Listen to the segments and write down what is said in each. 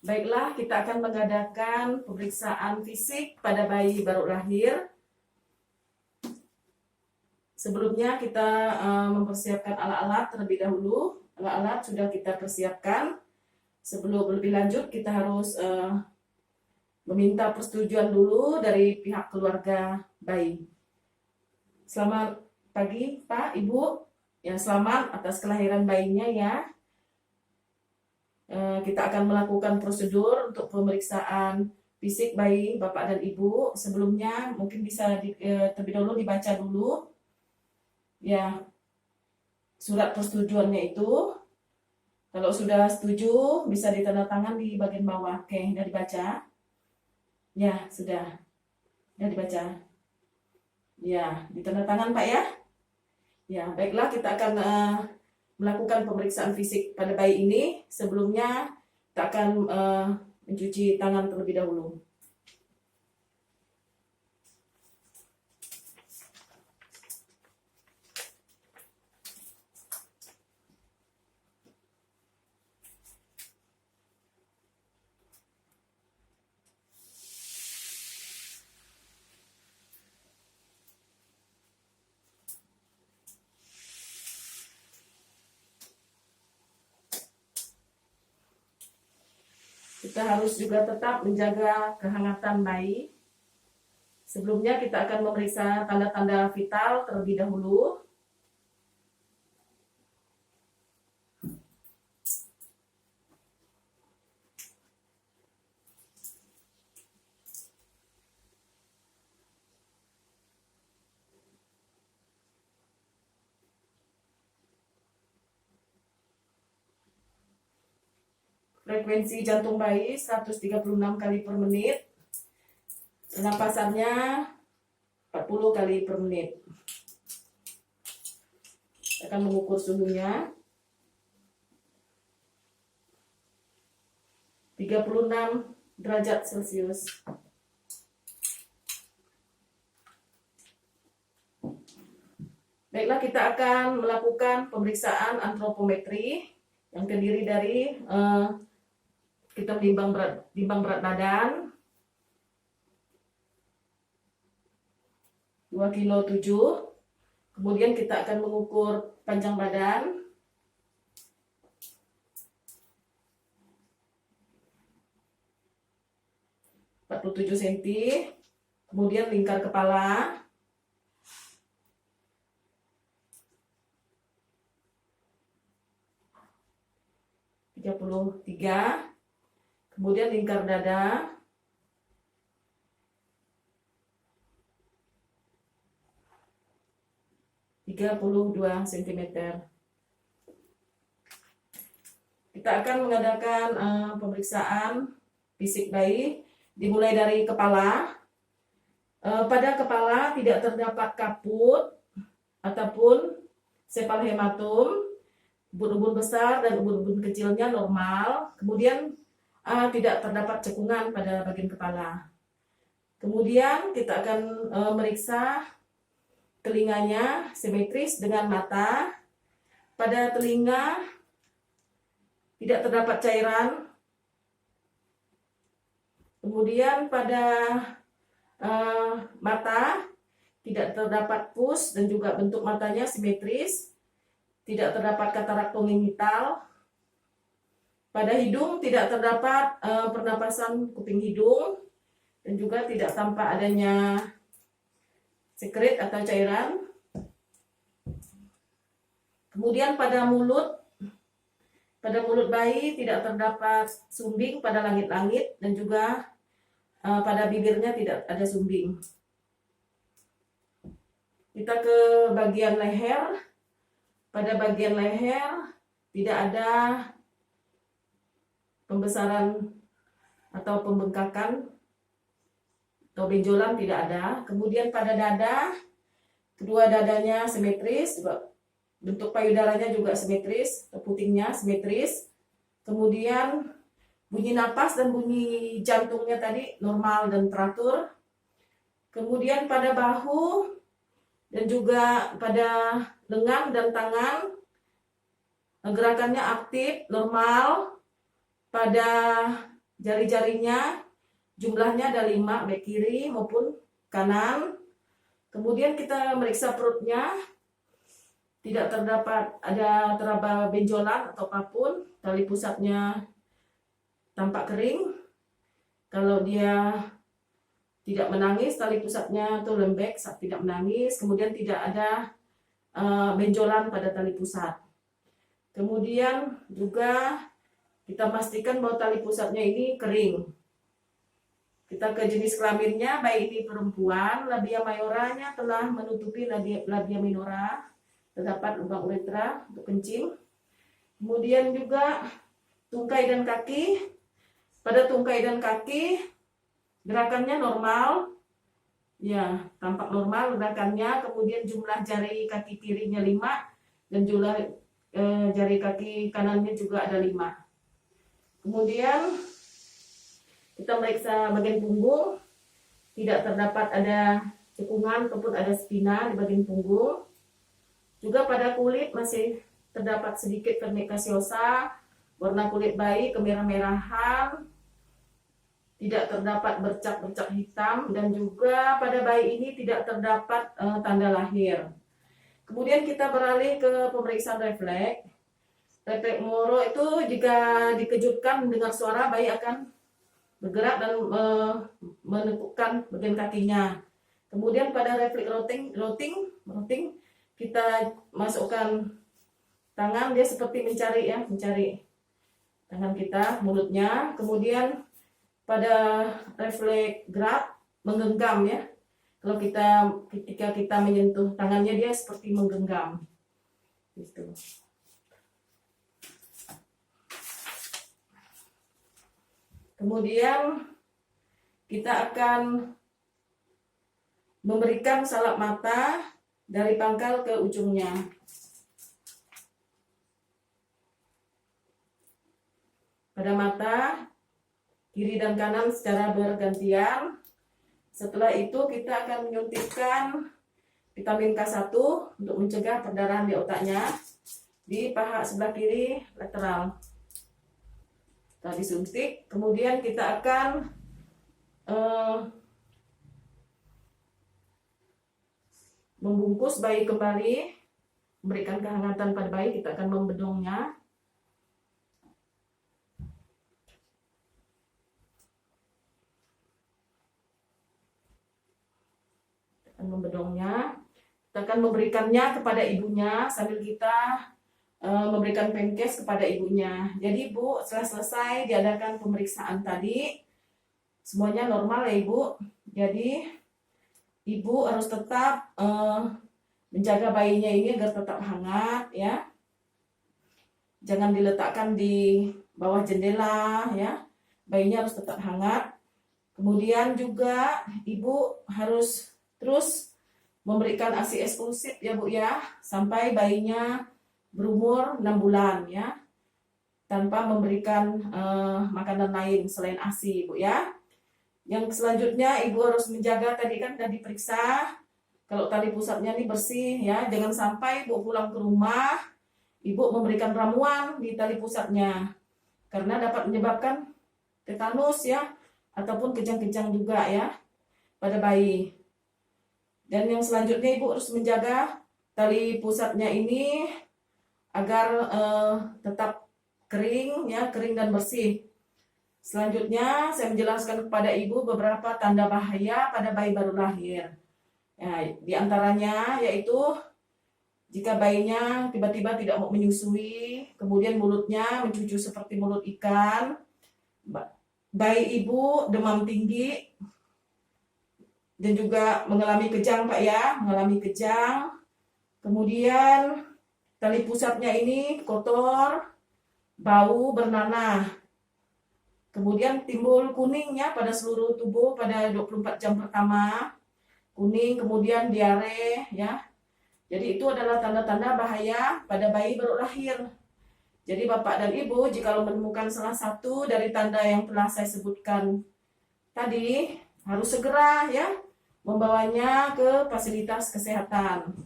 Baiklah, kita akan mengadakan pemeriksaan fisik pada bayi baru lahir. Sebelumnya kita mempersiapkan alat-alat terlebih dahulu. Alat-alat sudah kita persiapkan. Sebelum lebih lanjut, kita harus meminta persetujuan dulu dari pihak keluarga bayi. Selamat pagi, Pak, Ibu. Ya, selamat atas kelahiran bayinya ya. Kita akan melakukan prosedur untuk pemeriksaan fisik bayi Bapak dan Ibu. Sebelumnya mungkin bisa terlebih dahulu dibaca dulu ya surat persetujuannya itu. Kalau sudah setuju bisa ditandatangan di bagian bawah. Oke, sudah dibaca? Ya, sudah dibaca. Ya, ditandatangan Pak ya. Ya, baiklah, kita akan melakukan pemeriksaan fisik pada bayi ini. Sebelumnya kita akan mencuci tangan terlebih dahulu. Kita harus juga tetap menjaga kehangatan bayi. Sebelumnya kita akan memeriksa tanda-tanda vital terlebih dahulu. Frekuensi jantung bayi 136 kali per menit. Pernapasannya 40 kali per menit. Akan mengukur suhunya 36 derajat Celcius. Baiklah, kita akan melakukan pemeriksaan antropometri yang terdiri dari kita menimbang berat badan 2,7 kg. Kemudian kita akan mengukur panjang badan 47 cm. Kemudian lingkar kepala 33. Kemudian lingkar dada 32 cm. Kita akan mengadakan pemeriksaan fisik bayi dimulai dari kepala. Pada kepala tidak terdapat kaput ataupun sepal hematom. Ubun-ubun besar dan ubun-ubun kecilnya normal. Kemudian tidak terdapat cekungan pada bagian kepala. Kemudian kita akan meriksa telinganya simetris dengan mata. Pada telinga tidak terdapat cairan. Kemudian pada mata tidak terdapat pus dan juga bentuk matanya simetris. Tidak terdapat katarak kongenital. Pada hidung tidak terdapat pernapasan kuping hidung dan juga tidak tampak adanya sekret atau cairan. Kemudian pada mulut bayi tidak terdapat sumbing pada langit-langit dan juga pada bibirnya tidak ada sumbing. Kita ke bagian leher. Pada bagian leher tidak ada pembesaran atau pembengkakan atau benjolan, tidak ada. Kemudian pada dada, kedua dadanya simetris, bentuk payudaranya juga simetris, putingnya simetris. Kemudian bunyi napas dan bunyi jantungnya tadi normal dan teratur. Kemudian pada bahu dan juga pada lengan dan tangan gerakannya aktif, normal. Pada jari-jarinya jumlahnya ada 5, baik kiri maupun kanan. Kemudian kita meriksa perutnya, tidak terdapat ada teraba benjolan atau apapun, tali pusatnya tampak kering. Kalau dia tidak menangis, tali pusatnya tuh lembek saat tidak menangis. Kemudian tidak ada benjolan pada tali pusat. Kemudian juga kita pastikan bahwa tali pusatnya ini kering. Kita ke jenis kelaminnya, baik ini perempuan, labia mayoranya telah menutupi labia minora, terdapat lubang uretra untuk kencing. Kemudian juga tungkai dan kaki. Pada tungkai dan kaki gerakannya normal, ya tampak normal gerakannya. Kemudian jumlah jari kaki kirinya 5 dan jumlah jari kaki kanannya juga ada 5. Kemudian kita meriksa bagian punggung, tidak terdapat ada cekungan ataupun ada spina di bagian punggung. Juga pada kulit masih terdapat sedikit vernik caseosa, warna kulit bayi kemerah-merahan, tidak terdapat bercak-bercak hitam, dan juga pada bayi ini tidak terdapat tanda lahir. Kemudian kita beralih ke pemeriksaan refleks. Refleks Moro itu jika dikejutkan mendengar suara, bayi akan bergerak dan menepukkan bagian kakinya. Kemudian pada refleks routing kita masukkan tangan, dia seperti mencari tangan kita, mulutnya. Kemudian pada refleks gerak menggenggam ya. Kalau ketika kita menyentuh tangannya, dia seperti menggenggam. Gitu. Kemudian kita akan memberikan salak mata dari pangkal ke ujungnya. Pada mata kiri dan kanan secara bergantian. Setelah itu kita akan menyuntikkan vitamin K1 untuk mencegah perdarahan di otaknya di paha sebelah kiri lateral. Setelah disuntik, kemudian kita akan membungkus bayi kembali, memberikan kehangatan pada bayi. Kita akan membedongnya. Kita akan memberikannya kepada ibunya sambil kita memberikan pankes kepada ibunya. Jadi Ibu, setelah selesai diadakan pemeriksaan tadi, semuanya normal ya Ibu. Jadi Ibu harus tetap menjaga bayinya ini agar tetap hangat ya. Jangan diletakkan di bawah jendela ya. Bayinya harus tetap hangat. Kemudian juga Ibu harus terus memberikan ASI eksklusif ya Bu ya, sampai bayinya berumur 6 bulan ya, tanpa memberikan makanan lain selain ASI Bu ya. Yang selanjutnya Ibu harus menjaga, tadi kan sudah diperiksa, kalau tali pusatnya ini bersih ya, jangan sampai Ibu pulang ke rumah Ibu memberikan ramuan di tali pusatnya, karena dapat menyebabkan tetanus ya, ataupun kejang-kejang juga ya pada bayi. Dan yang selanjutnya Ibu harus menjaga tali pusatnya ini agar tetap kering ya, kering dan bersih. Selanjutnya saya menjelaskan kepada Ibu beberapa tanda bahaya pada bayi baru lahir. Ya, di antaranya yaitu jika bayinya tiba-tiba tidak mau menyusui, kemudian mulutnya mencucu seperti mulut ikan, bayi Ibu demam tinggi, dan juga mengalami kejang Pak ya, mengalami kejang. Kemudian tali pusatnya ini kotor, bau, bernanah. Kemudian timbul kuningnya pada seluruh tubuh pada 24 jam pertama. Kuning, kemudian diare ya. Jadi itu adalah tanda-tanda bahaya pada bayi baru lahir. Jadi Bapak dan Ibu, jika menemukan salah satu dari tanda yang telah saya sebutkan tadi, harus segera ya membawanya ke fasilitas kesehatan.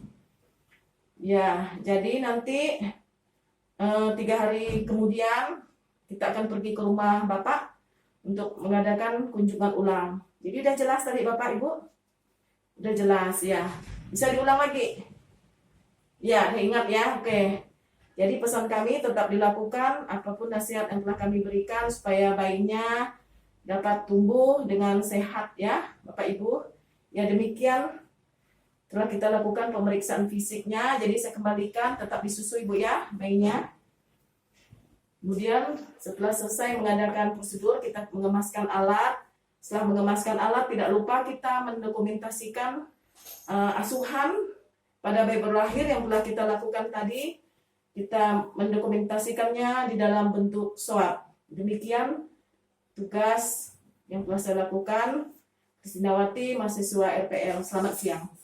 Ya, jadi nanti 3 hari kemudian kita akan pergi ke rumah Bapak untuk mengadakan kunjungan ulang. Jadi udah jelas tadi Bapak Ibu? Udah jelas ya. Bisa diulang lagi? Ya, ingat ya. Oke. Jadi pesan kami tetap dilakukan apapun nasihat yang telah kami berikan supaya bayinya dapat tumbuh dengan sehat ya Bapak Ibu. Ya demikian telah kita lakukan pemeriksaan fisiknya. Jadi saya kembalikan tetap disusui Bu ya bayinya. Kemudian setelah selesai mengadakan prosedur kita mengemaskan alat. Setelah mengemaskan alat tidak lupa kita mendokumentasikan asuhan pada bayi baru lahir yang telah kita lakukan tadi. Kita mendokumentasikannya di dalam bentuk swab. Demikian tugas yang telah saya lakukan. Kristinawati, mahasiswa RPL. Selamat siang.